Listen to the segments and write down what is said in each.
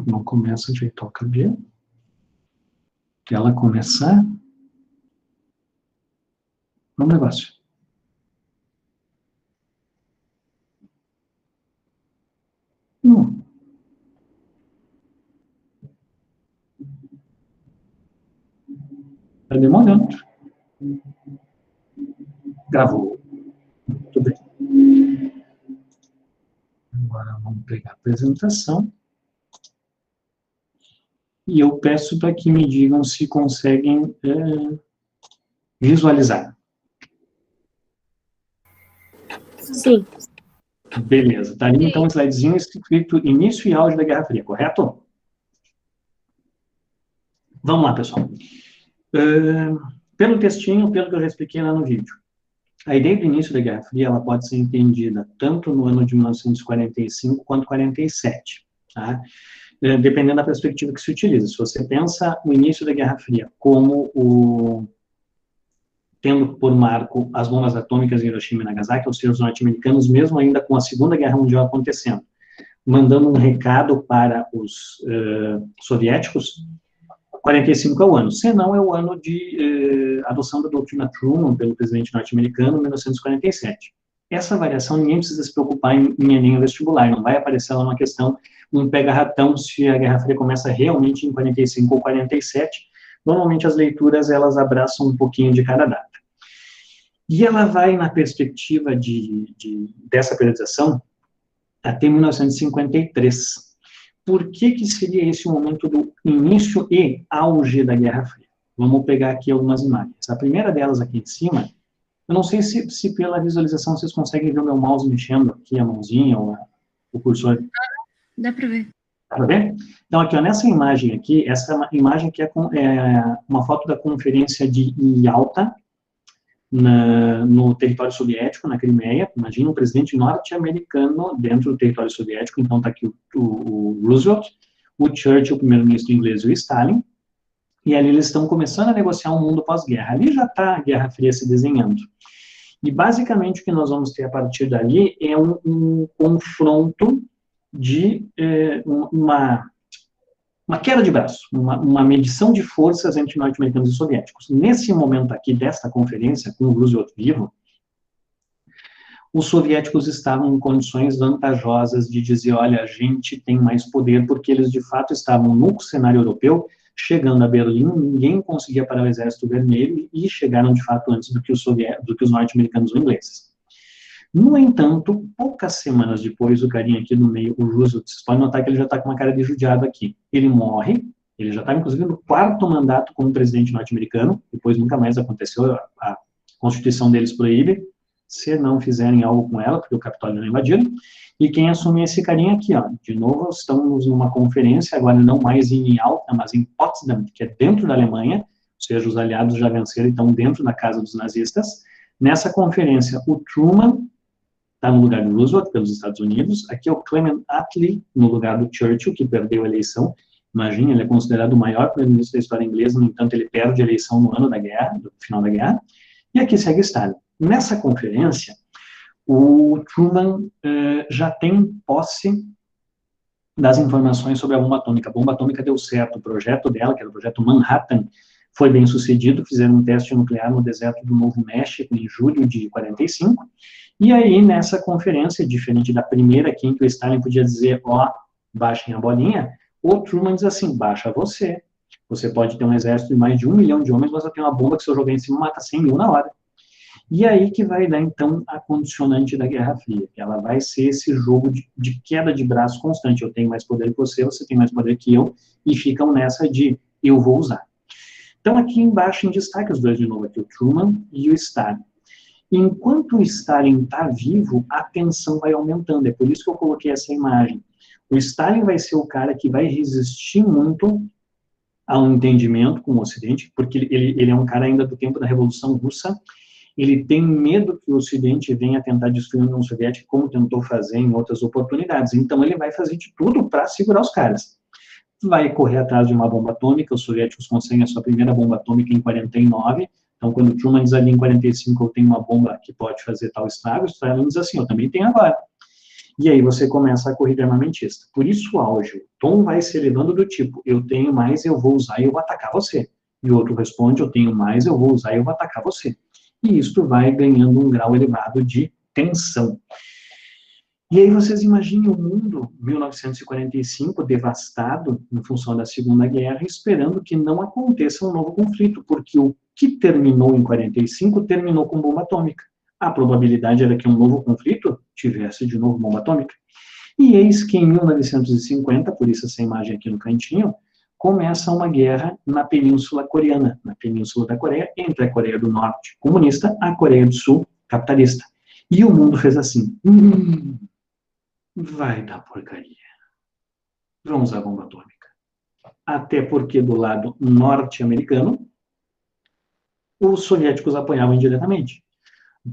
não começa de toca B. Ela começar no negócio. Está demorando. Gravou. Muito bem. Agora vamos pegar a apresentação. E eu peço para que me digam se conseguem visualizar. Sim. Beleza. Está ali, então, um slidezinho escrito início e auge da Guerra Fria, correto? Vamos lá, pessoal. Pelo textinho, pelo que eu já expliquei lá no vídeo, a ideia do início da Guerra Fria ela pode ser entendida tanto no ano de 1945 quanto 47, tá? Dependendo da perspectiva que se utiliza. Se você pensa o início da Guerra Fria como tendo por marco as bombas atômicas em Hiroshima e Nagasaki, ou seja, os norte-americanos, mesmo ainda com a Segunda Guerra Mundial acontecendo, mandando um recado para os soviéticos, 45 é o ano, senão é o ano de adoção da doutrina Truman pelo presidente norte-americano em 1947. Essa variação ninguém precisa se preocupar em Enem vestibular, não vai aparecer lá uma questão, um pega-ratão se a Guerra Fria começa realmente em 45 ou 47. Normalmente as leituras elas abraçam um pouquinho de cada data. E ela vai na perspectiva dessa periodização até 1953. Por que seria esse o momento do início e auge da Guerra Fria? Vamos pegar aqui algumas imagens. A primeira delas aqui em cima, eu não sei se pela visualização vocês conseguem ver o meu mouse mexendo aqui, a mãozinha ou o cursor. Dá para ver. Dá para ver? Então, aqui, ó, nessa imagem aqui, essa é uma imagem que é uma foto da conferência de Yalta, no território soviético, na Crimeia. Imagina um presidente norte-americano dentro do território soviético. Então está aqui o Roosevelt, o Churchill, o primeiro-ministro inglês, e o Stalin, e ali eles estão começando a negociar um mundo pós-guerra. Ali já está a Guerra Fria se desenhando. E basicamente o que nós vamos ter a partir dali é um confronto de uma queda de braço, uma medição de forças entre norte-americanos e soviéticos. Nesse momento aqui desta conferência, com o Roosevelt vivo, os soviéticos estavam em condições vantajosas de dizer, olha, a gente tem mais poder, porque eles de fato estavam no cenário europeu, chegando a Berlim, ninguém conseguia parar o Exército Vermelho, e chegaram de fato antes do que os norte-americanos ou ingleses. No entanto, poucas semanas depois, o carinha aqui no meio, o Roosevelt, vocês podem notar que ele já está com uma cara de judiado aqui. Ele morre, ele já está, inclusive, no 4º mandato como presidente norte-americano, depois nunca mais aconteceu, a Constituição deles proíbe, se não fizerem algo com ela, porque o Capitólio não invadiram. E quem assume esse carinha aqui, ó, de novo, estamos numa conferência, agora não mais em Yalta, mas em Potsdam, que é dentro da Alemanha, ou seja, os aliados já venceram, então, dentro da casa dos nazistas. Nessa conferência, o Truman está no lugar do Roosevelt, pelos Estados Unidos. Aqui é o Clement Attlee, no lugar do Churchill, que perdeu a eleição. Imagina, ele é considerado o maior primeiro-ministro da história inglesa, no entanto, ele perde a eleição no ano da guerra, no final da guerra. E aqui segue Stalin. Nessa conferência, o Truman já tem posse das informações sobre a bomba atômica. A bomba atômica deu certo, o projeto dela, que era o projeto Manhattan, foi bem sucedido, fizeram um teste nuclear no deserto do Novo México em julho de 45, e aí nessa conferência, diferente da primeira, aqui em que o Stalin podia dizer, ó, baixem a bolinha, o Truman diz assim, baixa você pode ter um exército de mais de 1 milhão de homens, mas você tem uma bomba que se eu jogar em cima mata 100 mil na hora. E aí que vai dar, então, a condicionante da Guerra Fria, que ela vai ser esse jogo de queda de braço constante, eu tenho mais poder que você tem mais poder que eu, e ficam nessa de eu vou usar. Então, aqui embaixo em destaque os dois de novo, aqui o Truman e o Stalin. Enquanto o Stalin está vivo, a tensão vai aumentando, é por isso que eu coloquei essa imagem. O Stalin vai ser o cara que vai resistir muito ao entendimento com o Ocidente, porque ele é um cara ainda do tempo da Revolução Russa, ele tem medo que o Ocidente venha tentar destruir a União Soviética, como tentou fazer em outras oportunidades, então ele vai fazer de tudo para segurar os caras. Vai correr atrás de uma bomba atômica, os soviéticos conseguem a sua primeira bomba atômica em 49, então quando o Truman diz ali em 45, eu tenho uma bomba que pode fazer tal estrago, o Stalin diz assim, eu também tenho agora. E aí você começa a corrida armamentista. Por isso o auge, o tom vai se elevando do tipo, eu tenho mais, eu vou usar e eu vou atacar você. E o outro responde, eu tenho mais, eu vou usar e eu vou atacar você. E isto vai ganhando um grau elevado de tensão. E aí vocês imaginem o mundo, 1945, devastado em função da Segunda Guerra, esperando que não aconteça um novo conflito, porque o que terminou em 45 terminou com bomba atômica. A probabilidade era que um novo conflito tivesse de novo bomba atômica. E eis que em 1950, por isso essa imagem aqui no cantinho, começa uma guerra na Península Coreana, na Península da Coreia, entre a Coreia do Norte comunista e a Coreia do Sul capitalista. E o mundo fez assim, vai dar porcaria. Vamos usar bomba atômica. Até porque do lado norte-americano, os soviéticos apoiavam indiretamente.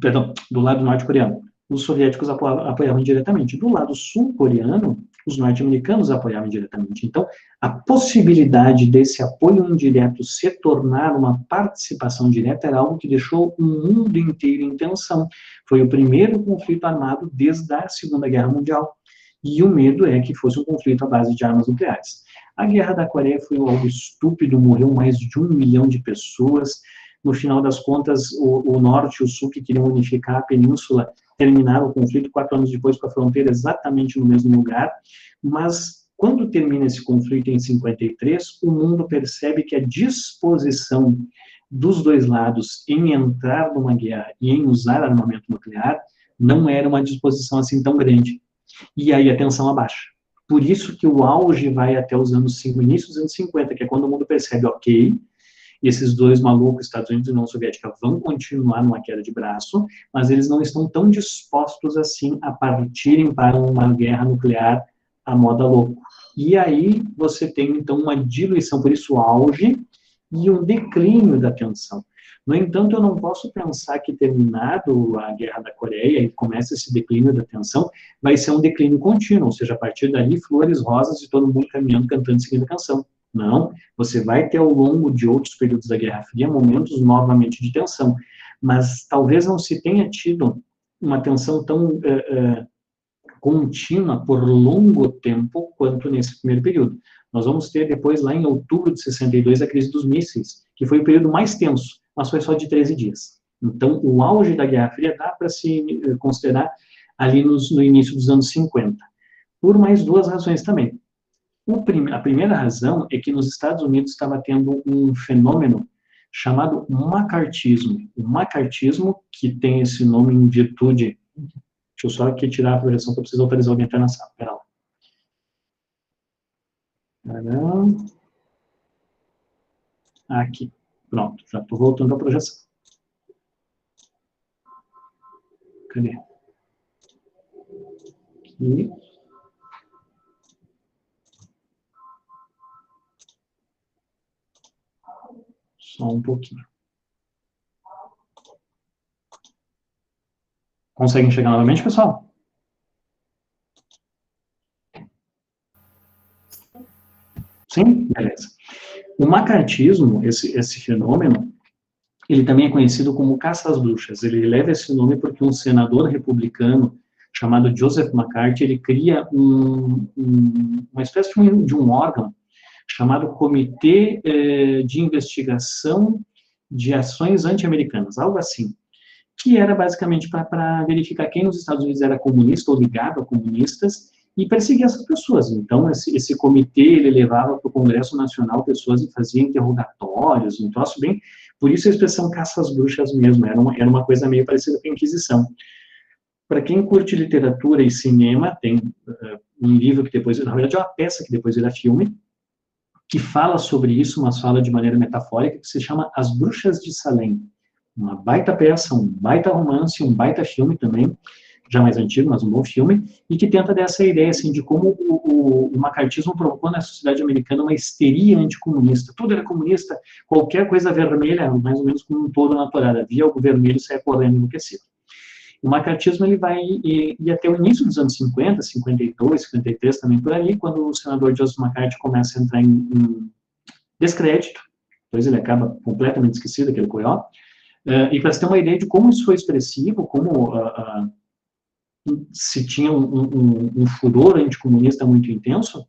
Perdão, do lado norte-coreano, os soviéticos apoiavam indiretamente. Do lado sul-coreano, os norte-americanos apoiavam indiretamente. Então, a possibilidade desse apoio indireto se tornar uma participação direta era algo que deixou o mundo inteiro em tensão. Foi o primeiro conflito armado desde a Segunda Guerra Mundial. E o medo é que fosse um conflito à base de armas nucleares. A Guerra da Coreia foi algo estúpido, morreu mais de 1 milhão de pessoas. No final das contas, o Norte e o Sul, que queriam unificar a península, terminaram o conflito 4 anos depois com a fronteira exatamente no mesmo lugar. Mas, quando termina esse conflito em 53, o mundo percebe que a disposição dos dois lados em entrar numa guerra e em usar armamento nuclear não era uma disposição assim tão grande. E aí a tensão abaixa. Por isso que o auge vai até os anos 50, início dos anos 50, que é quando o mundo percebe, ok, esses dois malucos, Estados Unidos e União Soviética, vão continuar numa queda de braço, mas eles não estão tão dispostos assim a partirem para uma guerra nuclear à moda louco. E aí você tem, então, uma diluição, por isso o auge e um declínio da tensão. No entanto, eu não posso pensar que terminado a Guerra da Coreia e começa esse declínio da tensão, vai ser um declínio contínuo, ou seja, a partir dali, flores, rosas e todo mundo caminhando, cantando, seguindo a canção. Não, você vai ter ao longo de outros períodos da Guerra Fria momentos novamente de tensão, mas talvez não se tenha tido uma tensão tão contínua por longo tempo quanto nesse primeiro período. Nós vamos ter depois, lá em outubro de 62, a crise dos mísseis, que foi o período mais tenso, mas foi só de 13 dias. Então, o auge da Guerra Fria dá para se considerar ali no início dos anos 50, por mais duas razões também. A primeira razão é que nos Estados Unidos estava tendo um fenômeno chamado macartismo. O macartismo, que tem esse nome em virtude... Deixa eu só aqui tirar a projeção, que eu preciso autorizar alguém a entrar na sala. Espera lá. Aqui. Pronto, já estou voltando à projeção. Cadê? Aqui. Só um pouquinho. Conseguem chegar novamente, pessoal? Sim? Beleza. O macartismo, esse fenômeno, ele também é conhecido como caça às bruxas. Ele leva esse nome porque um senador republicano chamado Joseph McCarthy, ele cria uma espécie de um órgão chamado Comitê de Investigação de Ações Anti-Americanas, algo assim, que era basicamente para verificar quem nos Estados Unidos era comunista ou ligado a comunistas e perseguir essas pessoas. Então, esse comitê, ele levava para o Congresso Nacional pessoas e fazia interrogatórios, um troço bem... Por isso a expressão caça às bruxas mesmo, era uma coisa meio parecida com a Inquisição. Para quem curte literatura e cinema, tem um livro que depois... Na verdade, é uma peça que depois vira filme, que fala sobre isso, mas fala de maneira metafórica, que se chama As Bruxas de Salem. Uma baita peça, um baita romance, um baita filme também, já mais antigo, mas um bom filme, e que tenta dessa ideia, assim, de como o macartismo provocou na sociedade americana uma histeria anticomunista. Tudo era comunista, qualquer coisa vermelha, mais ou menos como um todo na torada. Via algo vermelho e saia correndo enlouquecido. O macartismo, ele vai ir até o início dos anos 50, 52, 53 também por ali, quando o senador Joseph McCarthy começa a entrar em descrédito, depois ele acaba completamente esquecido, aquele coió. E para você ter uma ideia de como isso foi expressivo, como se tinha um furor anticomunista muito intenso,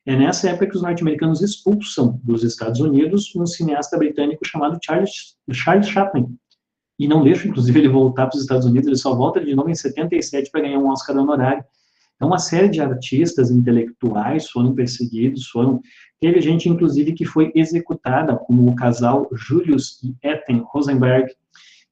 é nessa época que os norte-americanos expulsam dos Estados Unidos um cineasta britânico chamado Charles Chaplin. E não deixa, inclusive, ele voltar para os Estados Unidos, ele só volta de novo em 77 para ganhar um Oscar honorário. Então, uma série de artistas intelectuais foram perseguidos, teve gente, inclusive, que foi executada, como o casal Julius e Ethel Rosenberg,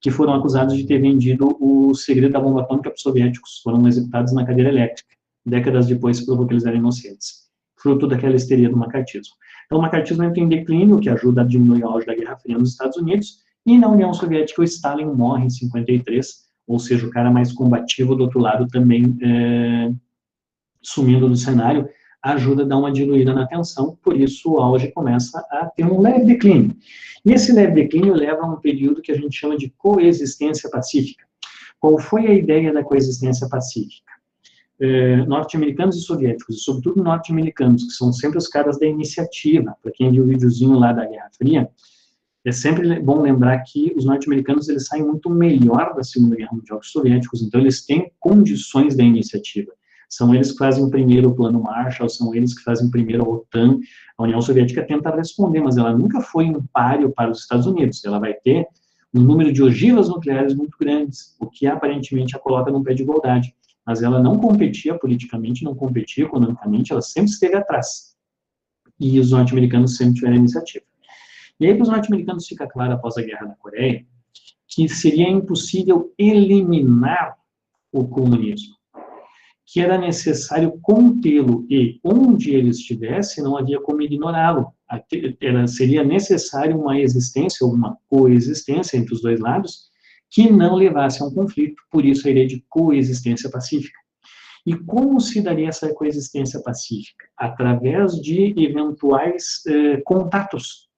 que foram acusados de ter vendido o segredo da bomba atômica para os soviéticos, foram executados na cadeira elétrica. Décadas depois se provou que eles eram inocentes, fruto daquela histeria do macartismo. Então, o macartismo entra em declínio, que ajuda a diminuir o auge da Guerra Fria nos Estados Unidos, e na União Soviética o Stalin morre em 53, ou seja, o cara mais combativo do outro lado também sumindo do cenário, ajuda a dar uma diluída na tensão, por isso o auge começa a ter um leve declínio. E esse leve declínio leva a um período que a gente chama de coexistência pacífica. Qual foi a ideia da coexistência pacífica? Norte-americanos e soviéticos, e sobretudo norte-americanos, que são sempre os caras da iniciativa. Para quem viu o videozinho lá da Guerra Fria, é sempre bom lembrar que os norte-americanos eles saem muito melhor da Segunda Guerra Mundial que os soviéticos, então eles têm condições da iniciativa. São eles que fazem primeiro o Plano Marshall, são eles que fazem primeiro a OTAN. A União Soviética tenta responder, mas ela nunca foi um páreo para os Estados Unidos. Ela vai ter um número de ogivas nucleares muito grandes, o que aparentemente a coloca num pé de igualdade. Mas ela não competia politicamente, não competia economicamente, ela sempre esteve atrás. E os norte-americanos sempre tiveram a iniciativa. E aí, para os norte-americanos, fica claro, após a Guerra da Coreia, que seria impossível eliminar o comunismo, que era necessário contê-lo, e onde ele estivesse, não havia como ignorá-lo. Seria necessário uma existência, ou uma coexistência entre os dois lados, que não levasse a um conflito, por isso a ideia de coexistência pacífica. E como se daria essa coexistência pacífica? Através de eventuais contatos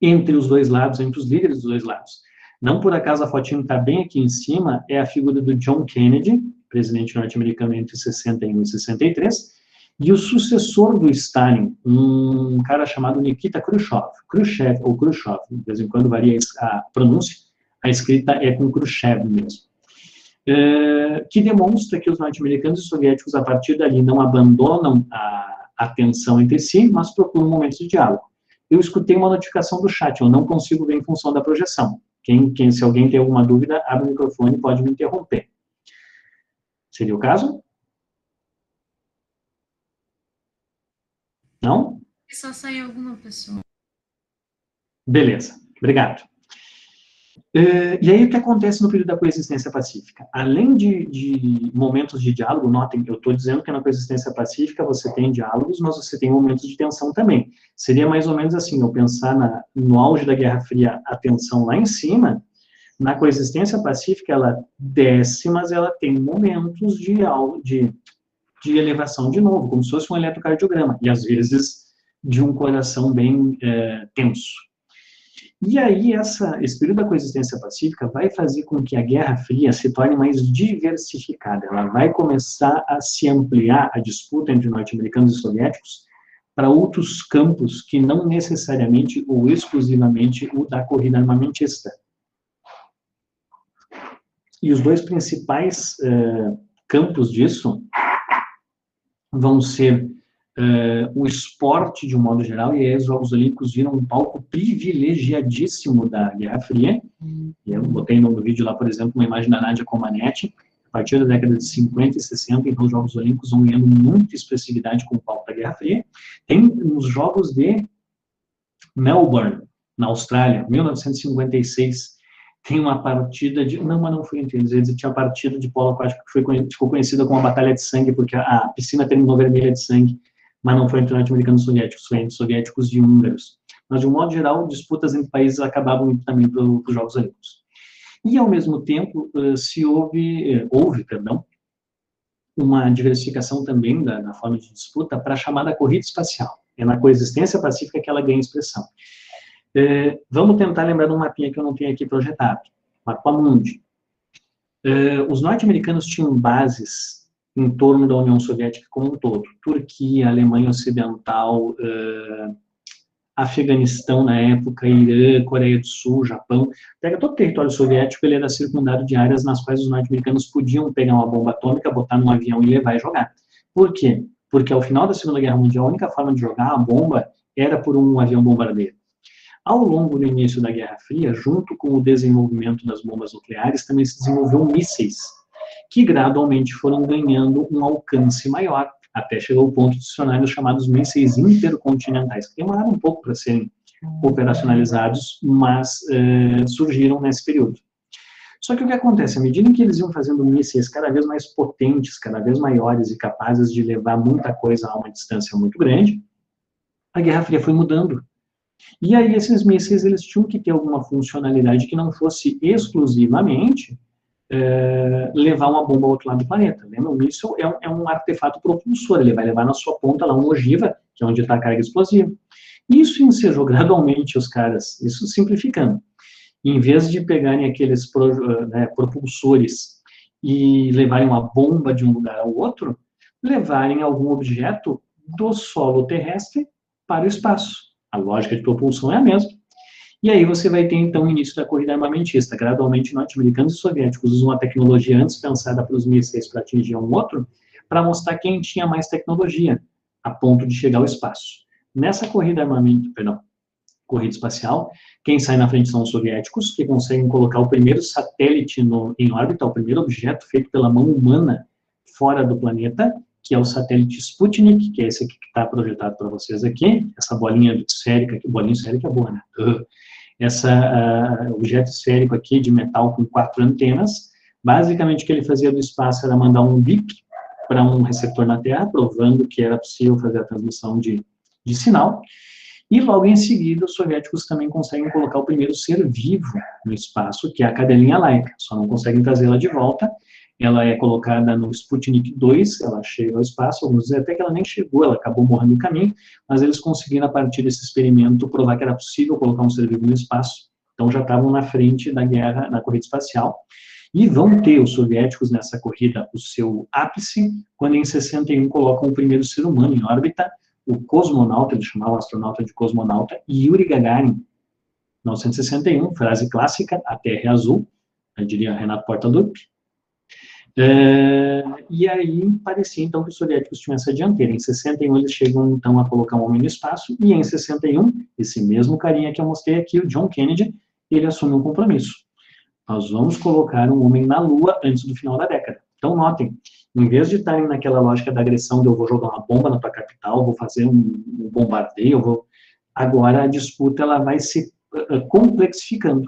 entre os dois lados, entre os líderes dos dois lados. Não por acaso a fotinho está bem aqui em cima, é a figura do John Kennedy, presidente norte-americano entre 61 e 63, e o sucessor do Stalin, um cara chamado Nikita Khrushchev, ou Khrushchev, de vez em quando varia a pronúncia, a escrita é com Khrushchev mesmo, que demonstra que os norte-americanos e soviéticos, a partir dali, não abandonam a tensão entre si, mas procuram momentos de diálogo. Eu escutei uma notificação do chat, eu não consigo ver em função da projeção. Se alguém tem alguma dúvida, abre o microfone e pode me interromper. Seria o caso? Não? Só saiu alguma pessoa. Beleza, obrigado. E aí, o que acontece no período da coexistência pacífica? Além de momentos de diálogo, notem, eu estou dizendo que na coexistência pacífica você tem diálogos, mas você tem momentos de tensão também. Seria mais ou menos assim, eu pensar no auge da Guerra Fria, a tensão lá em cima, na coexistência pacífica ela desce, mas ela tem momentos de elevação de novo, como se fosse um eletrocardiograma, e às vezes de um coração bem tenso. E aí, esse período da coexistência pacífica vai fazer com que a Guerra Fria se torne mais diversificada. Ela vai começar a se ampliar a disputa entre norte-americanos e soviéticos para outros campos que não necessariamente ou exclusivamente o da corrida armamentista. E os dois principais campos disso vão ser o esporte, de um modo geral, e aí os Jogos Olímpicos viram um palco privilegiadíssimo da Guerra Fria. E eu botei no vídeo lá, por exemplo, uma imagem da Nadia Comaneci, a partir da década de 50 e 60, então os Jogos Olímpicos vão ganhando muita expressividade com o palco da Guerra Fria. Tem os Jogos de Melbourne, na Austrália, 1956, tem uma partida de... Não, mas não foi entre eles, tinha a partida de polo aquático que ficou conhecida como a Batalha de Sangue, porque a piscina terminou vermelha de sangue, mas não foi entre norte-americanos e soviéticos, foi entre soviéticos e húngaros. Mas, de um modo geral, disputas entre países acabavam indo também para os Jogos Olímpicos. E, ao mesmo tempo, houve uma diversificação também da forma de disputa para a chamada corrida espacial. É na coexistência pacífica que ela ganha expressão. Vamos tentar lembrar de um mapinha que eu não tenho aqui projetado. Mapa Mundi. Os norte-americanos tinham bases em torno da União Soviética como um todo. Turquia, Alemanha Ocidental, Afeganistão na época, Irã, Coreia do Sul, Japão, pega todo o território soviético, ele era circundado de áreas nas quais os norte-americanos podiam pegar uma bomba atômica, botar num avião e levar e jogar. Por quê? Porque ao final da Segunda Guerra Mundial, a única forma de jogar a bomba era por um avião bombardeiro. Ao longo do início da Guerra Fria, junto com o desenvolvimento das bombas nucleares, também se desenvolveu mísseis, que gradualmente foram ganhando um alcance maior, até chegar ao ponto de se tornarem os chamados mísseis intercontinentais, que demoraram um pouco para serem operacionalizados, mas surgiram nesse período. Só que o que acontece, à medida que eles iam fazendo mísseis cada vez mais potentes, cada vez maiores e capazes de levar muita coisa a uma distância muito grande, a Guerra Fria foi mudando. E aí esses mísseis, eles tinham que ter alguma funcionalidade que não fosse exclusivamente levar uma bomba ao outro lado do planeta. Lembra? O míssil é um artefato propulsor, ele vai levar na sua ponta lá uma ogiva, que é onde está a carga explosiva. Isso ensejou gradualmente os caras, isso simplificando. Em vez de pegarem aqueles propulsores e levarem uma bomba de um lugar ao outro, levarem algum objeto do solo terrestre para o espaço. A lógica de propulsão é a mesma. E aí você vai ter, então, o início da corrida armamentista. Gradualmente, norte-americanos e soviéticos usam a tecnologia antes pensada para os mísseis para atingir um outro, para mostrar quem tinha mais tecnologia, a ponto de chegar ao espaço. Nessa corrida corrida espacial, quem sai na frente são os soviéticos, que conseguem colocar o primeiro satélite em órbita, o primeiro objeto feito pela mão humana fora do planeta, que é o satélite Sputnik, que é esse aqui que está projetado para vocês aqui, essa bolinha esférica, que bolinha esférica é boa, né? Esse objeto esférico aqui de metal com 4 antenas, basicamente o que ele fazia do espaço era mandar um bip para um receptor na Terra, provando que era possível fazer a transmissão de sinal, e logo em seguida os soviéticos também conseguem colocar o primeiro ser vivo no espaço, que é a cadelinha Laika, só não conseguem trazê-la de volta. Ela é colocada no Sputnik 2, ela chega ao espaço, alguns dizem até que ela nem chegou, ela acabou morrendo no caminho, mas eles conseguiram, a partir desse experimento, provar que era possível colocar um ser vivo no espaço. Então já estavam na frente da guerra, na corrida espacial, e vão ter os soviéticos nessa corrida o seu ápice, quando em 61 colocam o primeiro ser humano em órbita, o cosmonauta, eles chamavam o astronauta de cosmonauta, Yuri Gagarin, 1961, frase clássica, a Terra é azul, eu diria Renato Portaluppi. E aí parecia então que os soviéticos tinham essa dianteira. Em 61 eles chegam então a colocar um homem no espaço, e em 61, esse mesmo carinha que eu mostrei aqui, o John Kennedy, ele assume um compromisso. Nós vamos colocar um homem na Lua antes do final da década. Então notem, em vez de estarem naquela lógica da agressão de eu vou jogar uma bomba na tua capital, vou fazer um bombardeio, agora a disputa ela vai se complexificando.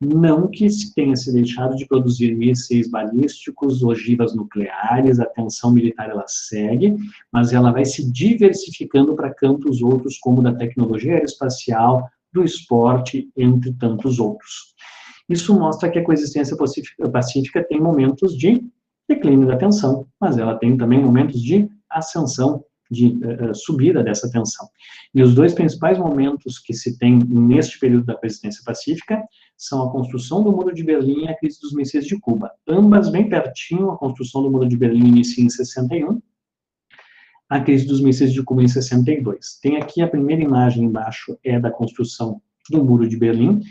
Não que se tenha se deixado de produzir mísseis balísticos, ogivas nucleares, a tensão militar ela segue, mas ela vai se diversificando para campos outros, como o da tecnologia aeroespacial, do esporte, entre tantos outros. Isso mostra que a coexistência pacífica tem momentos de declínio da tensão, mas ela tem também momentos de ascensão, de subida dessa tensão. E os dois principais momentos que se tem neste período da coexistência pacífica são a construção do Muro de Berlim e a crise dos mísseis de Cuba. Ambas bem pertinho, a construção do Muro de Berlim inicia em 61, a crise dos mísseis de Cuba em 62. Tem aqui a primeira imagem embaixo, é da construção do Muro de Berlim.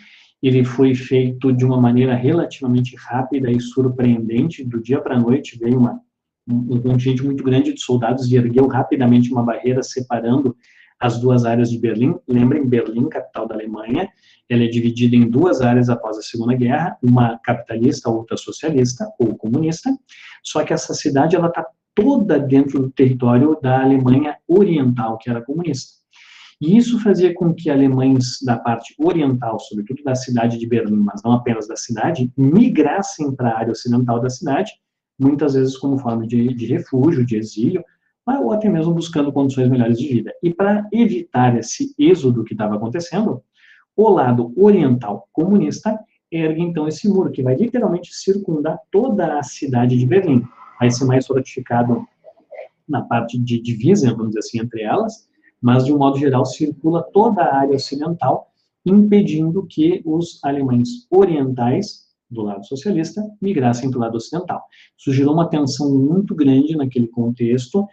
Ele foi feito de uma maneira relativamente rápida e surpreendente, do dia para a noite veio um contingente muito grande de soldados e ergueu rapidamente uma barreira separando as duas áreas de Berlim. Lembrem, Berlim, capital da Alemanha, ela é dividida em duas áreas após a Segunda Guerra, uma capitalista, outra socialista ou comunista, só que essa cidade ela está toda dentro do território da Alemanha Oriental, que era comunista. E isso fazia com que alemães da parte oriental, sobretudo da cidade de Berlim, mas não apenas da cidade, migrassem para a área ocidental da cidade, muitas vezes como forma de refúgio, de exílio, ou até mesmo buscando condições melhores de vida. E para evitar esse êxodo que estava acontecendo, o lado oriental comunista ergue então esse muro, que vai literalmente circundar toda a cidade de Berlim. Vai ser mais fortificado na parte de divisa, vamos dizer assim, entre elas, mas de um modo geral circula toda a área ocidental, impedindo que os alemães orientais do lado socialista, migrassem para o lado ocidental. Isso gerou uma tensão muito grande naquele contexto,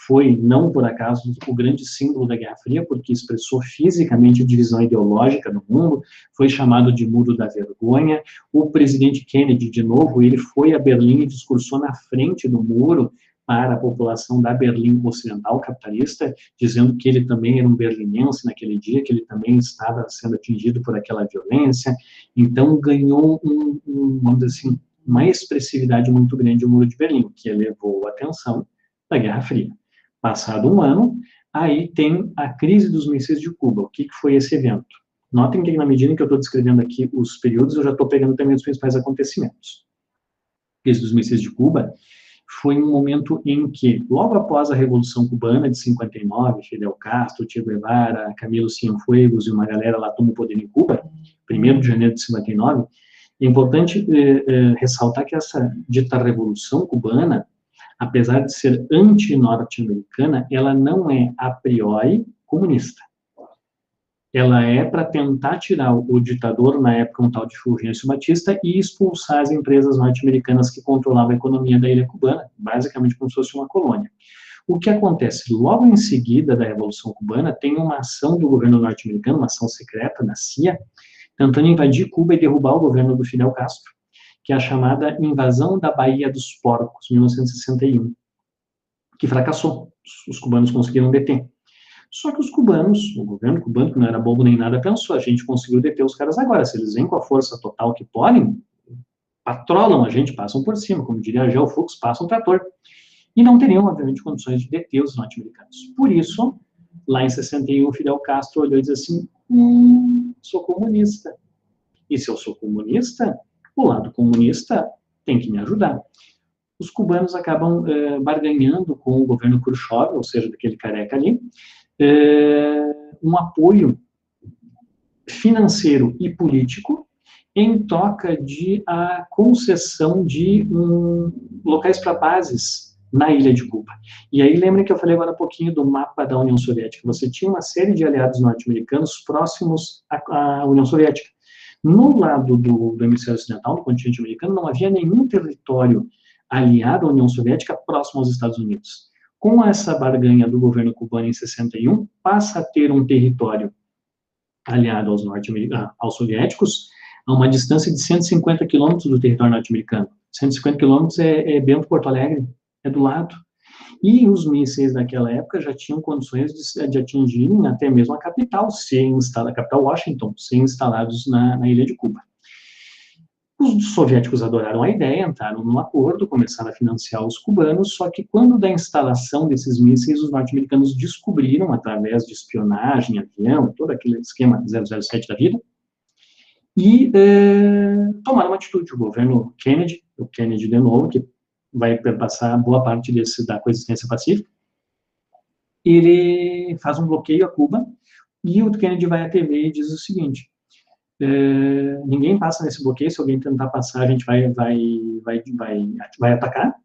foi, não por acaso, o grande símbolo da Guerra Fria, porque expressou fisicamente a divisão ideológica do mundo, foi chamado de Muro da Vergonha. O presidente Kennedy, de novo, ele foi a Berlim e discursou na frente do muro para a população da Berlim Ocidental capitalista, dizendo que ele também era um berlinense naquele dia, que ele também estava sendo atingido por aquela violência. Então, ganhou vamos dizer assim, uma expressividade muito grande o Muro de Berlim, que elevou a atenção da Guerra Fria. Passado um ano, aí tem a crise dos mísseis de Cuba. O que foi esse evento? Notem que, na medida em que eu estou descrevendo aqui os períodos, eu já estou pegando também os principais acontecimentos. A crise dos mísseis de Cuba foi um momento em que, logo após a Revolução Cubana de 59, Fidel Castro, Che Guevara, Camilo Cienfuegos e uma galera lá tomam o poder em Cuba, 1º de janeiro de 59, é importante ressaltar que essa dita Revolução Cubana, apesar de ser anti-norte-americana, ela não é, a priori, comunista. Ela é para tentar tirar o ditador, na época um tal de Fulgêncio Batista, e expulsar as empresas norte-americanas que controlavam a economia da ilha cubana, basicamente como se fosse uma colônia. O que acontece? Logo em seguida da Revolução Cubana, tem uma ação do governo norte-americano, uma ação secreta da CIA, tentando invadir Cuba e derrubar o governo do Fidel Castro, que é a chamada Invasão da Baía dos Porcos, 1961, que fracassou. Os cubanos conseguiram deter. Só que os cubanos, o governo cubano, que não era bobo nem nada, pensou, a gente conseguiu deter os caras agora, se eles vêm com a força total que podem, patrolam a gente, passam por cima, como diria Gel Fux, passam um trator. E não teriam, obviamente, condições de deter os norte-americanos. Por isso, lá em 61, Fidel Castro olhou e disse assim, sou comunista. E se eu sou comunista, o lado comunista tem que me ajudar. Os cubanos acabam barganhando com o governo Khrushchev, ou seja, daquele careca ali, um apoio financeiro e político em troca de a concessão de locais para bases na ilha de Cuba. E aí lembrem que eu falei agora um pouquinho do mapa da União Soviética. Você tinha uma série de aliados norte-americanos próximos à União Soviética. No lado do hemisfério ocidental, do continente americano, não havia nenhum território aliado à União Soviética próximo aos Estados Unidos. Com essa barganha do governo cubano em 61, passa a ter um território aliado aos soviéticos, a uma distância de 150 quilômetros do território norte-americano. 150 quilômetros é Bento, Porto Alegre, é do lado. E os mísseis daquela época já tinham condições de atingirem até mesmo a capital, a capital Washington, ser instalados na ilha de Cuba. Os soviéticos adoraram a ideia, entraram num acordo, começaram a financiar os cubanos, só que quando da instalação desses mísseis, os norte-americanos descobriram, através de espionagem, avião, todo aquele esquema 007 da vida, e tomaram uma atitude. O governo Kennedy, o Kennedy de novo, que vai passar boa parte da coexistência pacífica, ele faz um bloqueio a Cuba, e o Kennedy vai à TV e diz o seguinte, ninguém passa nesse bloqueio, se alguém tentar passar, a gente vai atacar,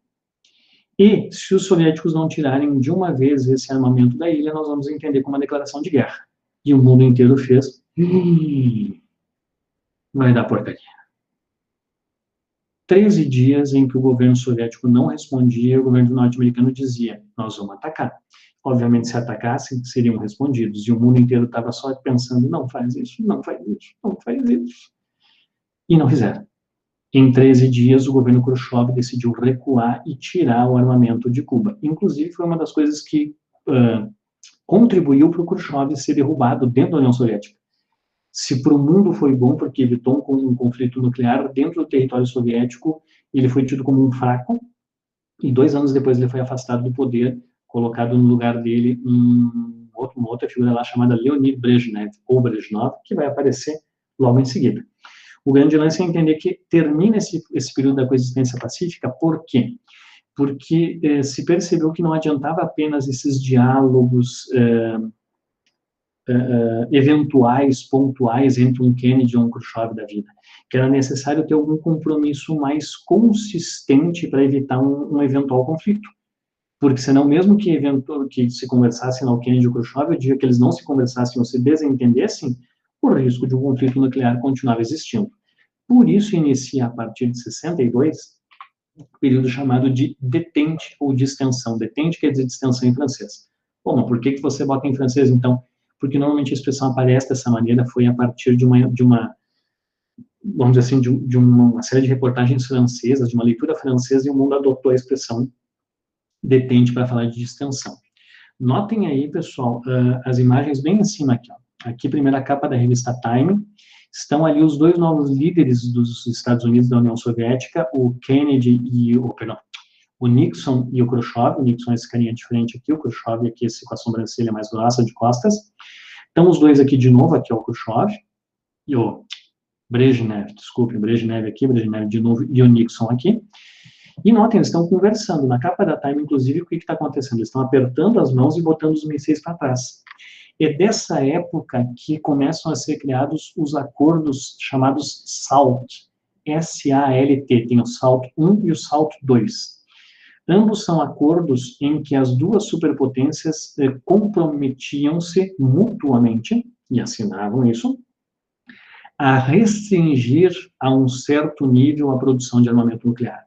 e se os soviéticos não tirarem de uma vez esse armamento da ilha, nós vamos entender como uma declaração de guerra. E o mundo inteiro fez, vai dar porcaria. 13 dias em que o governo soviético não respondia, o governo norte-americano dizia, nós vamos atacar. Obviamente, se atacassem, seriam respondidos. E o mundo inteiro estava só pensando, não faz isso, não faz isso, não faz isso. E não fizeram. Em 13 dias, o governo Khrushchev decidiu recuar e tirar o armamento de Cuba. Inclusive, foi uma das coisas que contribuiu para o Khrushchev ser derrubado dentro da União Soviética. Se para o mundo foi bom, porque evitou um conflito nuclear dentro do território soviético, ele foi tido como um fraco, e 2 anos depois ele foi afastado do poder, colocado no lugar dele uma outra figura lá chamada Leonid Brezhnev, ou Brezhnov, que vai aparecer logo em seguida. O grande lance é entender que termina esse período da coexistência pacífica, por quê? Porque se percebeu que não adiantava apenas esses diálogos eventuais, pontuais, entre um Kennedy e um Khrushchev da vida, que era necessário ter algum compromisso mais consistente para evitar um eventual conflito. Porque senão, mesmo que se conversassem lá o Kennedy e o Khrushchev, o dia que eles não se conversassem ou se desentendessem, o risco de um conflito nuclear continuava existindo. Por isso inicia, a partir de 62, o período chamado de detente ou distensão. Detente quer dizer distensão em francês. Bom, mas por que você bota em francês, então? Porque normalmente a expressão aparece dessa maneira, foi a partir de uma vamos dizer assim, de uma série de reportagens francesas, de uma leitura francesa, e o mundo adotou a expressão detente para falar de distensão. Notem aí, pessoal, as imagens bem em cima aqui, ó. Aqui, primeira capa da revista Time, estão ali os dois novos líderes dos Estados Unidos da União Soviética, o Kennedy e o Nixon e o Khrushchev. O Nixon é esse carinha de frente aqui, o Khrushchev aqui, esse com a sobrancelha mais grossa de costas. Então, os dois aqui de novo, aqui é o Khrushchev, e o Brezhnev, desculpe, Brezhnev aqui, Brezhnev de novo, e o Nixon aqui. E notem, eles estão conversando. Na capa da Time, inclusive, o que está acontecendo? Eles estão apertando as mãos e botando os mísseis para trás. É dessa época que começam a ser criados os acordos chamados SALT, S-A-L-T, tem o SALT 1 e o SALT 2. Ambos são acordos em que as duas superpotências comprometiam-se mutuamente, e assinavam isso, a restringir a um certo nível a produção de armamento nuclear.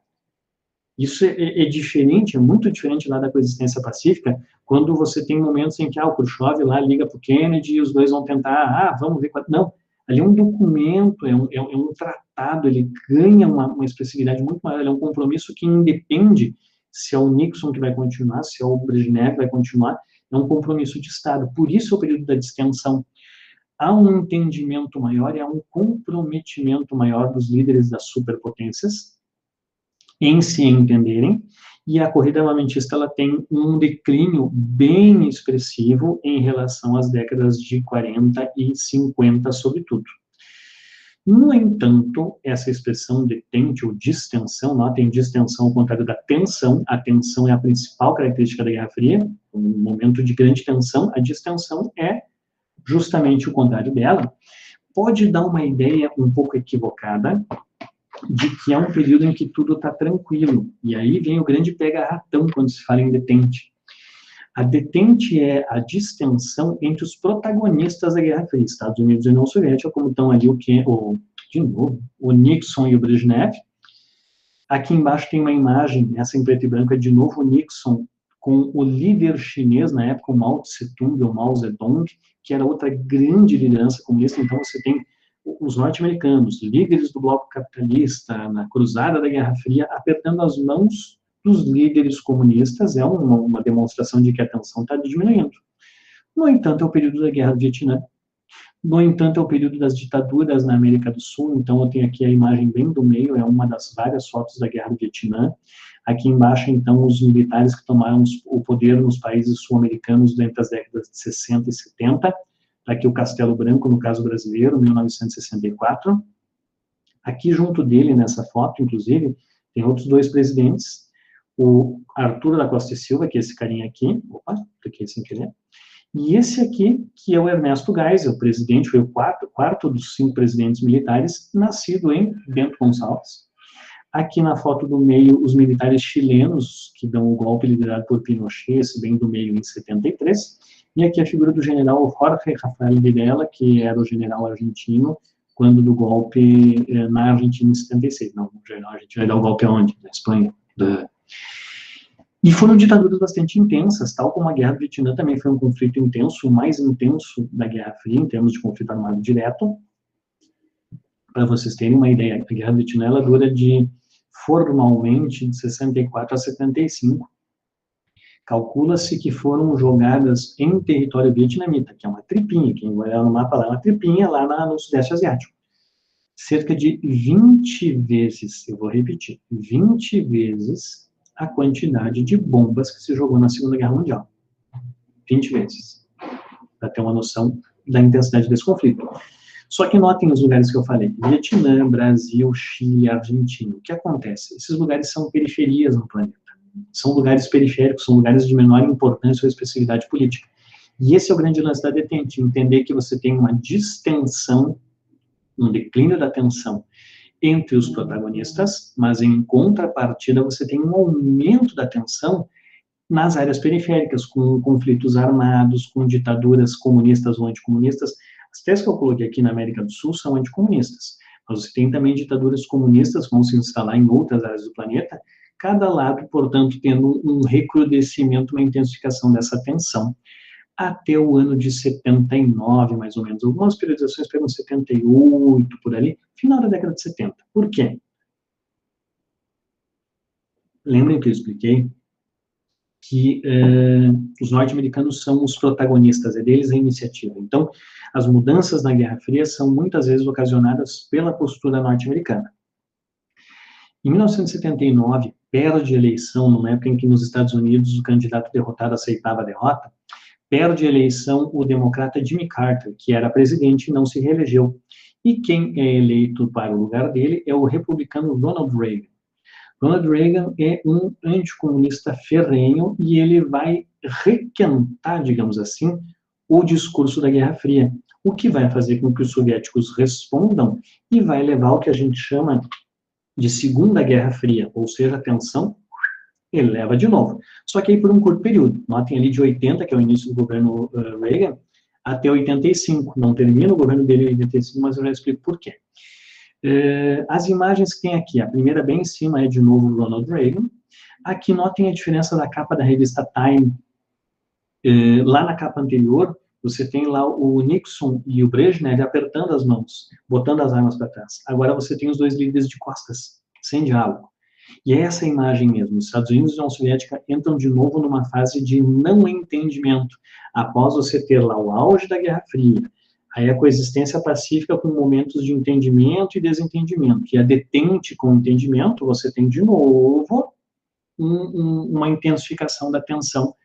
Isso é diferente, é muito diferente lá da coexistência pacífica, quando você tem momentos em que o Khrushchev lá liga para o Kennedy e os dois vão tentar, vamos ver qual... Não, ali é um documento, é um tratado, ele ganha uma expressividade muito maior, ele é um compromisso que independe se é o Nixon que vai continuar, se é o Brezhnev que vai continuar, é um compromisso de Estado. Por isso, o período da distensão, há um entendimento maior e há um comprometimento maior dos líderes das superpotências em se entenderem, e a corrida armamentista ela tem um declínio bem expressivo em relação às décadas de 40 e 50, sobretudo. No entanto, essa expressão detente ou distensão, notem distensão ao contrário da tensão, a tensão é a principal característica da Guerra Fria, um momento de grande tensão, a distensão é justamente o contrário dela, pode dar uma ideia um pouco equivocada de que é um período em que tudo está tranquilo. E aí vem o grande pega-ratão quando se fala em detente. A detente é a distensão entre os protagonistas da Guerra Fria, Estados Unidos e União Soviética, como estão ali o Nixon e o Brezhnev. Aqui embaixo tem uma imagem, essa em preto e branco, é de novo o Nixon com o líder chinês, na época, o Mao Tse-tung, ou Mao Zedong, que era outra grande liderança comunista. Então você tem os norte-americanos, líderes do bloco capitalista, na cruzada da Guerra Fria, apertando as mãos dos líderes comunistas, é uma demonstração de que a tensão está diminuindo. No entanto, é o período da Guerra do Vietnã. No entanto, é o período das ditaduras na América do Sul. Então, eu tenho aqui a imagem bem do meio, é uma das várias fotos da Guerra do Vietnã. Aqui embaixo, então, os militares que tomaram o poder nos países sul-americanos durante as décadas de 60 e 70, aqui o Castelo Branco, no caso brasileiro, 1964. Aqui junto dele, nessa foto, inclusive, tem outros dois presidentes, o Arthur da Costa e Silva, que é esse carinha aqui, cliquei sem querer, e esse aqui, que é o Ernesto Geisel, o presidente, foi o quarto dos 5 presidentes militares, nascido em Bento Gonçalves. Aqui na foto do meio, os militares chilenos, que dão o golpe liderado por Pinochet, esse bem do meio, em 73, e aqui a figura do general Jorge Rafael Videla, que era o general argentino, quando do golpe na Argentina em 76. Não, o general argentino vai dar o golpe aonde? Na Espanha. E foram ditaduras bastante intensas, tal como a Guerra do Vietnã também foi um conflito intenso, o mais intenso da Guerra Fria, em termos de conflito armado direto. Para vocês terem uma ideia, a Guerra do Vietnã ela dura formalmente de 64 a 75. Calcula-se que foram jogadas em território vietnamita, que é uma tripinha, quem vai olhar no mapa lá, é uma tripinha lá no Sudeste Asiático. Cerca de 20 vezes, eu vou repetir, 20 vezes a quantidade de bombas que se jogou na Segunda Guerra Mundial. 20 vezes. Para ter uma noção da intensidade desse conflito. Só que notem os lugares que eu falei. Vietnã, Brasil, Chile, Argentina. O que acontece? Esses lugares são periferias no planeta. São lugares periféricos, são lugares de menor importância ou expressividade política. E esse é o grande lance da detente, entender que você tem uma distensão, um declínio da tensão entre os protagonistas, mas em contrapartida você tem um aumento da tensão nas áreas periféricas, com conflitos armados, com ditaduras comunistas ou anticomunistas. As três que eu coloquei aqui na América do Sul são anticomunistas, Mas você tem também ditaduras comunistas que vão se instalar em outras áreas do planeta, cada lado, portanto, tendo um recrudescimento, uma intensificação dessa tensão, até o ano de 79, mais ou menos. Algumas periodizações pegam 78, por ali, final da década de 70. Por quê? Lembrem que eu expliquei que os norte-americanos são os protagonistas, é deles a iniciativa. Então, as mudanças na Guerra Fria são muitas vezes ocasionadas pela postura norte-americana. Em 1979, perde a eleição, numa época em que nos Estados Unidos o candidato derrotado aceitava a derrota, perde a eleição o democrata Jimmy Carter, que era presidente e não se reelegeu. E quem é eleito para o lugar dele é o republicano Ronald Reagan. Ronald Reagan é um anticomunista ferrenho e ele vai requentar, digamos assim, o discurso da Guerra Fria, o que vai fazer com que os soviéticos respondam e vai levar ao que a gente chama de Segunda Guerra Fria, ou seja, a tensão eleva de novo. Só que aí por um curto período. Notem ali de 80, que é o início do governo Reagan, até 85. Não termina o governo dele em 85, mas eu já explico por quê. As imagens que tem aqui, a primeira bem em cima é de novo o Ronald Reagan. Aqui notem a diferença da capa da revista Time. Lá na capa anterior, você tem lá o Nixon e o Brezhnev apertando as mãos, botando as armas para trás. Agora você tem os dois líderes de costas, sem diálogo. E é essa imagem mesmo. Os Estados Unidos e a União Soviética entram de novo numa fase de não entendimento. Após você ter lá o auge da Guerra Fria, aí a coexistência pacífica com momentos de entendimento e desentendimento, que é detente com o entendimento, você tem de novo uma intensificação da tensão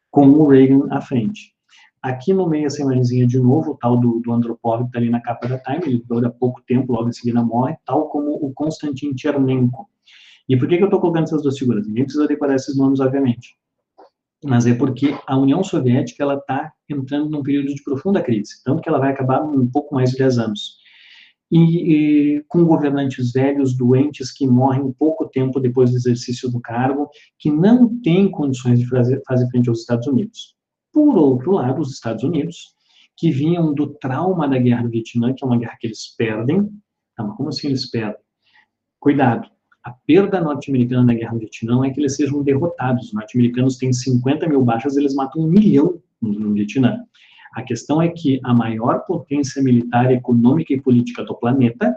com o Reagan à frente. Aqui no meio, essa imagenzinha de novo, o tal do Andropov, que está ali na capa da Time, ele dura pouco tempo, logo em seguida morre, tal como o Konstantin Chernenko. E por que eu estou colocando essas duas figuras? Ninguém precisa decorar esses nomes, obviamente. Mas é porque a União Soviética ela está entrando num período de profunda crise, tanto que ela vai acabar em um pouco mais de 10 anos. E com governantes velhos, doentes, que morrem pouco tempo depois do exercício do cargo, que não têm condições de fazer frente aos Estados Unidos. Por outro lado, os Estados Unidos, que vinham do trauma da Guerra do Vietnã, que é uma guerra que eles perdem. Tá, mas como assim eles perdem? Cuidado. A perda norte-americana na Guerra do Vietnã é que eles sejam derrotados. Os norte-americanos têm 50 mil baixas, eles matam 1 milhão no Vietnã. A questão é que a maior potência militar, econômica e política do planeta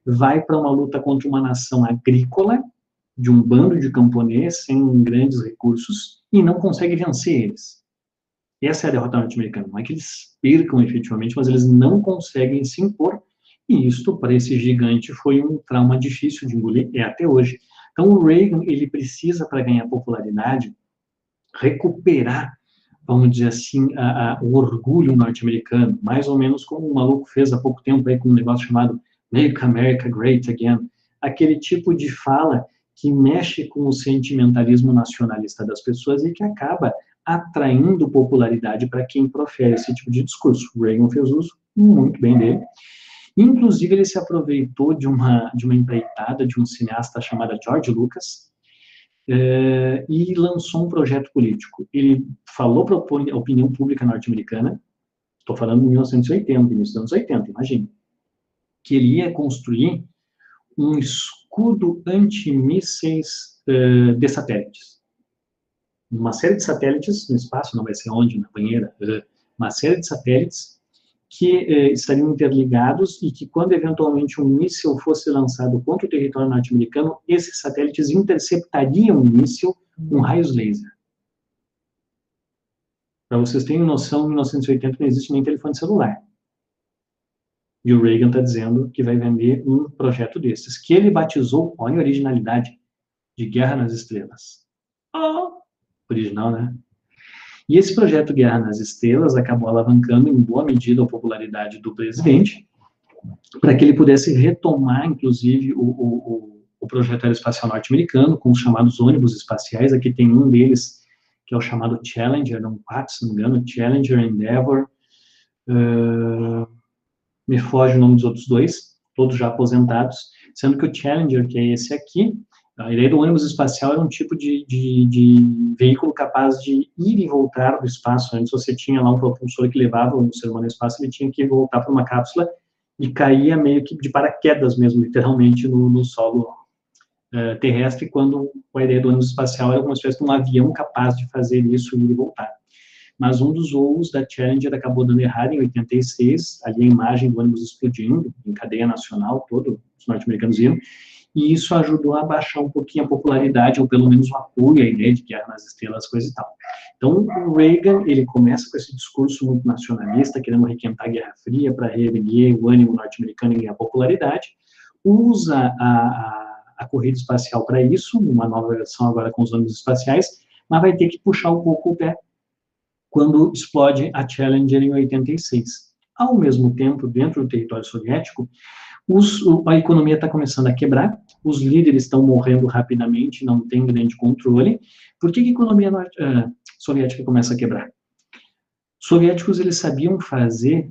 vai para uma luta contra uma nação agrícola, de um bando de camponês sem grandes recursos, e não consegue vencer eles. Essa é a derrota norte-americana. Não é que eles percam efetivamente, mas eles não conseguem se impor. E isto, para esse gigante, foi um trauma difícil de engolir, é até hoje. Então, o Reagan, ele precisa, para ganhar popularidade, recuperar, vamos dizer assim, o orgulho norte-americano, mais ou menos como o maluco fez há pouco tempo aí com um negócio chamado Make America Great Again, aquele tipo de fala que mexe com o sentimentalismo nacionalista das pessoas e que acaba atraindo popularidade para quem profere esse tipo de discurso. O Reagan fez uso muito bem dele. Inclusive, ele se aproveitou de uma empreitada de um cineasta chamado George Lucas e lançou um projeto político. Ele falou para a opinião pública norte-americana, estou falando de 1980, início dos anos 80, imagine, que ele ia construir um escudo antimísseis de satélites. Uma série de satélites no espaço, não vai ser onde, na banheira, uma série de satélites que estariam interligados e que, quando eventualmente um míssil fosse lançado contra o território norte-americano, esses satélites interceptariam o míssil com raios laser. Para vocês terem noção, em 1980 não existe nem telefone celular. E o Reagan está dizendo que vai vender um projeto desses, que ele batizou, olha a originalidade, de Guerra nas Estrelas. Original, né? E esse projeto Guerra nas Estrelas acabou alavancando em boa medida a popularidade do presidente, para que ele pudesse retomar, inclusive, o projeto aeroespacial norte-americano, com os chamados ônibus espaciais. Aqui tem um deles, que é o chamado Challenger, não 4, se não me engano, Challenger, Endeavour, me foge o nome dos outros dois, todos já aposentados, sendo que o Challenger, que é esse aqui, a ideia do ônibus espacial era um tipo de veículo capaz de ir e voltar do espaço. Antes você tinha lá um propulsor que levava o ser humano ao espaço, ele tinha que voltar para uma cápsula e caía meio que de paraquedas mesmo, literalmente, no solo terrestre, quando a ideia do ônibus espacial era uma espécie de um avião capaz de fazer isso e voltar. Mas um dos voos da Challenger acabou dando errado em 86, ali a imagem do ônibus explodindo, em cadeia nacional, todos os norte-americanos viram, e isso ajudou a baixar um pouquinho a popularidade, ou pelo menos o apoio à ideia de Guerra nas Estrelas, coisa e tal. Então, o Reagan, ele começa com esse discurso muito nacionalista, querendo requentar a Guerra Fria para reerguer o ânimo norte-americano e ganhar popularidade, usa a corrida espacial para isso, numa nova versão agora com os ônibus espaciais, mas vai ter que puxar um pouco o pé quando explode a Challenger em 86. Ao mesmo tempo, dentro do território soviético, a economia está começando a quebrar, os líderes estão morrendo rapidamente, não tem grande controle. Por que a economia soviética começa a quebrar? Os soviéticos, eles sabiam fazer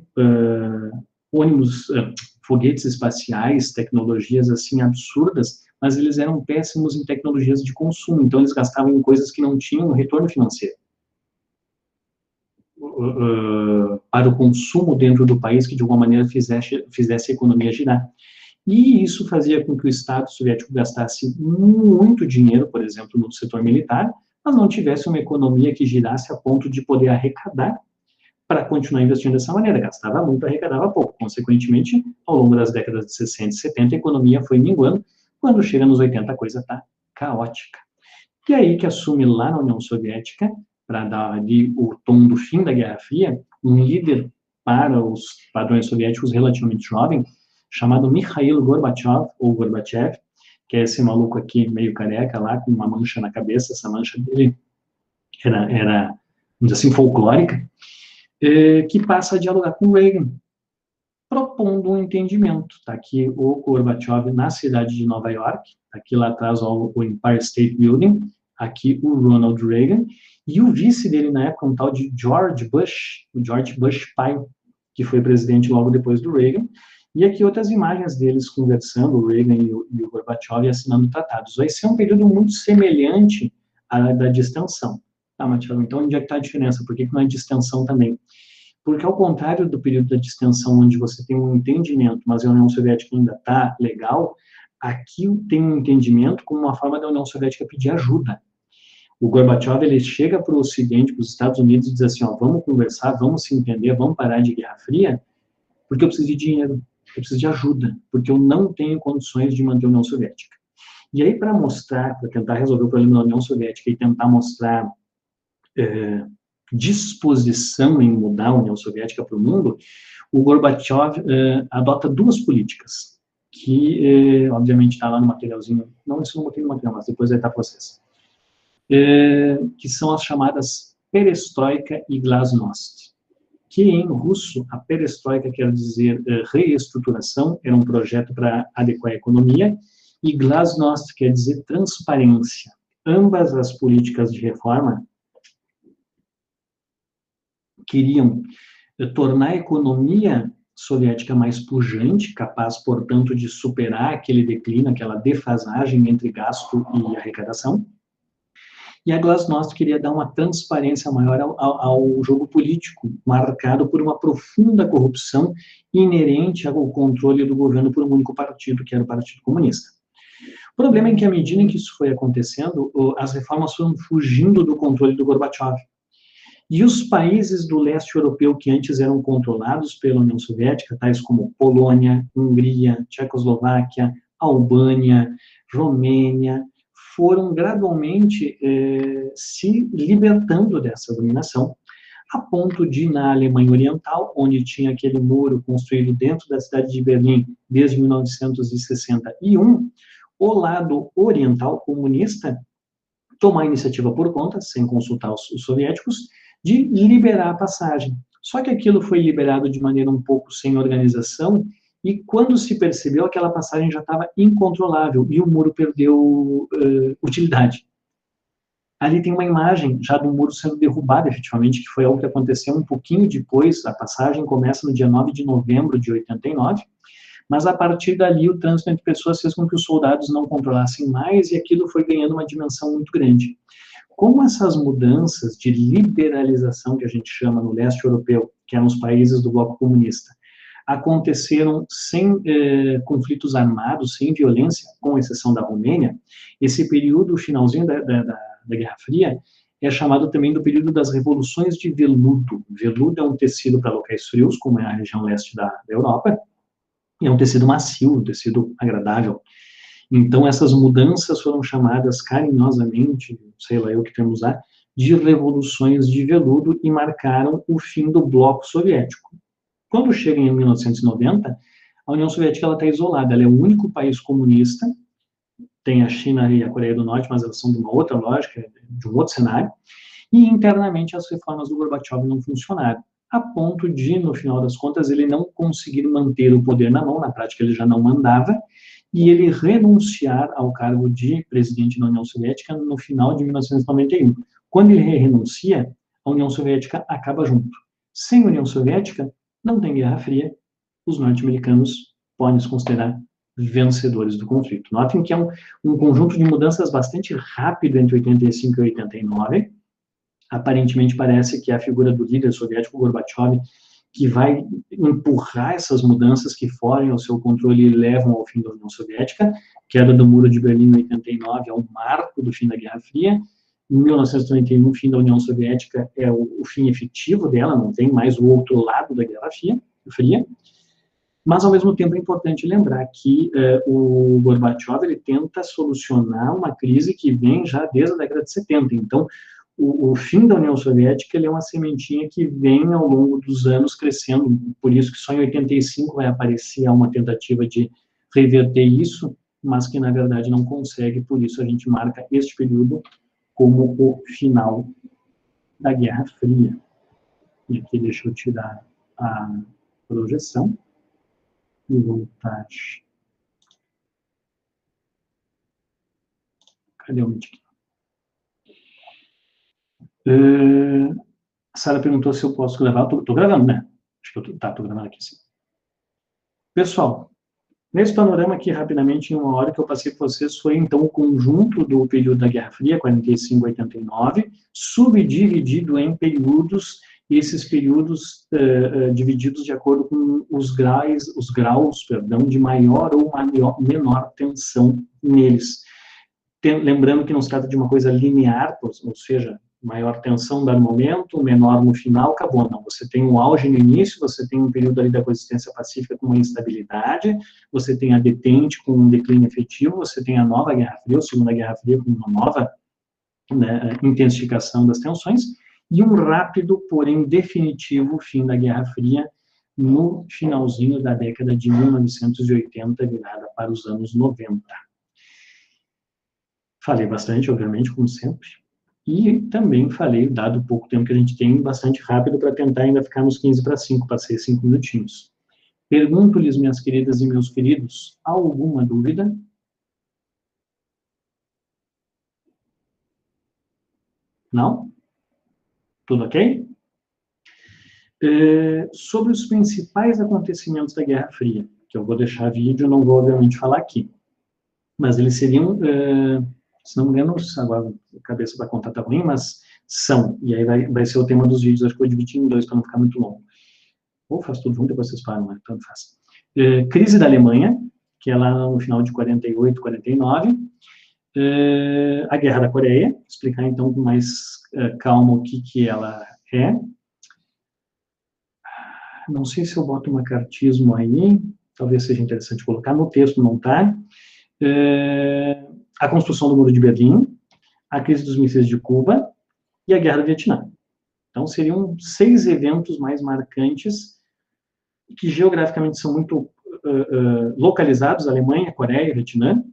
foguetes espaciais, tecnologias assim absurdas, mas eles eram péssimos em tecnologias de consumo, então eles gastavam em coisas que não tinham retorno financeiro para o consumo dentro do país, que de alguma maneira fizesse a economia girar. E isso fazia com que o Estado soviético gastasse muito dinheiro, por exemplo, no setor militar, mas não tivesse uma economia que girasse a ponto de poder arrecadar para continuar investindo dessa maneira. Gastava muito, arrecadava pouco. Consequentemente, ao longo das décadas de 60 e 70, a economia foi minguando. Quando chega nos 80, a coisa está caótica. E aí que assume lá na União Soviética, para dar ali o tom do fim da Guerra Fria, um líder para os padrões soviéticos relativamente jovem, chamado Mikhail Gorbachev, ou Gorbachev, que é esse maluco aqui meio careca lá, com uma mancha na cabeça. Essa mancha dele era vamos dizer assim, folclórica, que passa a dialogar com Reagan, propondo um entendimento. Está aqui o Gorbachev na cidade de Nova York, aqui lá atrás o Empire State Building, aqui o Ronald Reagan, e o vice dele na época, um tal de George Bush, o George Bush pai, que foi presidente logo depois do Reagan, e aqui outras imagens deles conversando, o Reagan e o Gorbachev, assinando tratados. Vai ser um período muito semelhante à da distensão. Tá, Matias, então onde é que está a diferença? Por que não é distensão também? Porque ao contrário do período da distensão, onde você tem um entendimento, mas a União Soviética ainda está legal, aqui tem um entendimento como uma forma da União Soviética pedir ajuda. O Gorbachev, ele chega para o Ocidente, para os Estados Unidos, e diz assim, ó, vamos conversar, vamos se entender, vamos parar de Guerra Fria, porque eu preciso de dinheiro, eu preciso de ajuda, porque eu não tenho condições de manter a União Soviética. E aí, para mostrar, para tentar resolver o problema da União Soviética e tentar mostrar disposição em mudar a União Soviética para o mundo, o Gorbachev adota duas políticas, que, obviamente, está lá no materialzinho, não, isso não botei no material, mas depois vai estar para vocês, que são as chamadas perestroika e glasnost, que em russo, a perestroika quer dizer reestruturação, era um projeto para adequar a economia, e glasnost quer dizer transparência. Ambas as políticas de reforma queriam tornar a economia soviética mais pujante, capaz, portanto, de superar aquele declínio, aquela defasagem entre gasto e arrecadação. E a Glasnost queria dar uma transparência maior ao jogo político, marcado por uma profunda corrupção inerente ao controle do governo por um único partido, que era o Partido Comunista. O problema é que, à medida em que isso foi acontecendo, as reformas foram fugindo do controle do Gorbachev. E os países do leste europeu que antes eram controlados pela União Soviética, tais como Polônia, Hungria, Tchecoslováquia, Albânia, Romênia, foram gradualmente se libertando dessa dominação, a ponto de, na Alemanha Oriental, onde tinha aquele muro construído dentro da cidade de Berlim desde 1961, o lado oriental comunista tomar a iniciativa por conta, sem consultar os soviéticos, de liberar a passagem. Só que aquilo foi liberado de maneira um pouco sem organização, e quando se percebeu, aquela passagem já estava incontrolável, e o muro perdeu utilidade. Ali tem uma imagem já do muro sendo derrubado, efetivamente, que foi algo que aconteceu um pouquinho depois. A passagem começa no dia 9 de novembro de 89, mas a partir dali o trânsito entre pessoas fez com que os soldados não controlassem mais, e aquilo foi ganhando uma dimensão muito grande. Como essas mudanças de liberalização, que a gente chama no leste europeu, que eram os países do bloco comunista, aconteceram sem conflitos armados, sem violência, com exceção da Romênia. Esse período, o finalzinho da Guerra Fria, é chamado também do período das revoluções de veludo. Veludo é um tecido para locais frios, como é a região leste da Europa, e é um tecido macio, um tecido agradável. Então, essas mudanças foram chamadas carinhosamente, sei lá eu que termo usar, de revoluções de veludo e marcaram o fim do bloco soviético. Quando chega em 1990, a União Soviética está isolada, ela é o único país comunista, tem a China e a Coreia do Norte, mas elas são de uma outra lógica, de um outro cenário, e internamente as reformas do Gorbachev não funcionaram, a ponto de, no final das contas, ele não conseguir manter o poder na mão, na prática ele já não mandava, e ele renunciar ao cargo de presidente da União Soviética no final de 1991. Quando ele renuncia, a União Soviética acaba junto. Sem União Soviética, não tem Guerra Fria, os norte-americanos podem se considerar vencedores do conflito. Notem que é um conjunto de mudanças bastante rápido entre 85 e 89. Aparentemente parece que é a figura do líder soviético, Gorbachev, que vai empurrar essas mudanças que fogem ao seu controle e levam ao fim da União Soviética. Queda do Muro de Berlim em 89 é o marco do fim da Guerra Fria. Em 1991, o fim da União Soviética é o fim efetivo dela, não tem mais o outro lado da Guerra Fria. Mas, ao mesmo tempo, é importante lembrar que o Gorbachev ele tenta solucionar uma crise que vem já desde a década de 70. Então, o fim da União Soviética ele é uma sementinha que vem ao longo dos anos crescendo, por isso que só em 85 vai aparecer uma tentativa de reverter isso, mas que, na verdade, não consegue, por isso a gente marca este período como o final da Guerra Fria. E aqui deixa eu tirar a projeção e voltar. Cadê o Meet? A Sara perguntou se eu posso gravar. Estou gravando, né? Acho que estou gravando aqui sim. Pessoal, nesse panorama aqui, rapidamente, em uma hora que eu passei para vocês, foi então o conjunto do período da Guerra Fria, 45 a 89, subdividido em períodos, e esses períodos divididos de acordo com os graus, de maior ou menor tensão neles. Lembrando que não se trata de uma coisa linear, ou seja, maior tensão dado momento, menor no final, acabou. Não, você tem um auge no início, você tem um período ali da coexistência pacífica com uma instabilidade, você tem a detente com um declínio efetivo, você tem a nova Guerra Fria, a Segunda Guerra Fria com uma nova intensificação das tensões, e um rápido, porém definitivo, fim da Guerra Fria no finalzinho da década de 1980, virada para os anos 90. Falei bastante, obviamente, como sempre. E também falei, dado o pouco tempo que a gente tem, bastante rápido para tentar ainda ficar nos 15 para 5, passei 5 minutinhos. Pergunto-lhes, minhas queridas e meus queridos, alguma dúvida? Não? Tudo ok? Sobre os principais acontecimentos da Guerra Fria, que eu vou deixar vídeo, não vou, obviamente, falar aqui. Mas eles seriam... se não me engano, agora a cabeça da conta está ruim, mas são. E aí vai ser o tema dos vídeos, acho que vou dividir em dois para não ficar muito longo. Ou faço tudo junto, depois vocês param, mas tanto faz. Crise da Alemanha, que é lá no final de 48, 49. A Guerra da Coreia, explicar então com mais calma o que ela é. Não sei se eu boto um macartismo aí, talvez seja interessante colocar, no texto não está. A construção do Muro de Berlim, a crise dos mísseis de Cuba e a Guerra do Vietnã. Então, seriam 6 eventos mais marcantes que geograficamente são muito localizados, Alemanha, Coreia e Vietnã.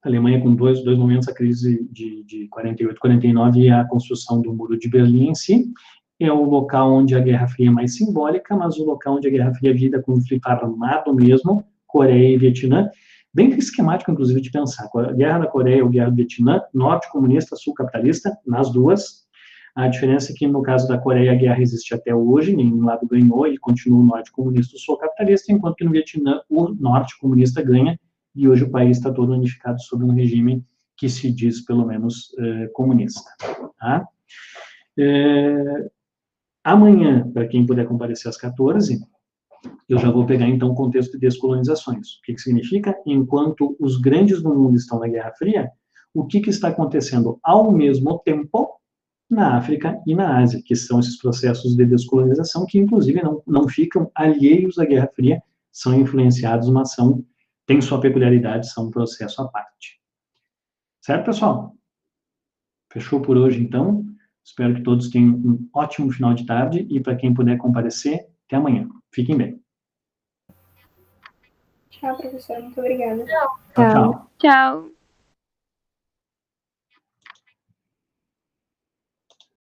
A Alemanha com dois momentos, a crise de 48, 49 e a construção do Muro de Berlim em si. É o local onde a Guerra Fria é mais simbólica, mas o local onde a Guerra Fria vira conflito armado mesmo, Coreia e Vietnã. Bem esquemático, inclusive, de pensar. A Guerra da Coreia ou a Guerra do Vietnã, norte comunista, sul capitalista, nas duas. A diferença é que, no caso da Coreia, a guerra existe até hoje, nenhum lado ganhou, ele continua o norte comunista, o sul capitalista, enquanto que no Vietnã o norte comunista ganha, e hoje o país está todo unificado sob um regime que se diz, pelo menos, comunista. Tá? Amanhã, para quem puder comparecer às 14, Eu já vou pegar, então, o contexto de descolonizações. O que significa? Enquanto os grandes do mundo estão na Guerra Fria, o que está acontecendo ao mesmo tempo na África e na Ásia, que são esses processos de descolonização que, inclusive, não ficam alheios à Guerra Fria, são influenciados, mas têm sua peculiaridade, são um processo à parte. Certo, pessoal? Fechou por hoje, então. Espero que todos tenham um ótimo final de tarde e, para quem puder comparecer, até amanhã. Fiquem bem. Tchau, professora. Muito obrigada. Tchau, tchau. Tchau.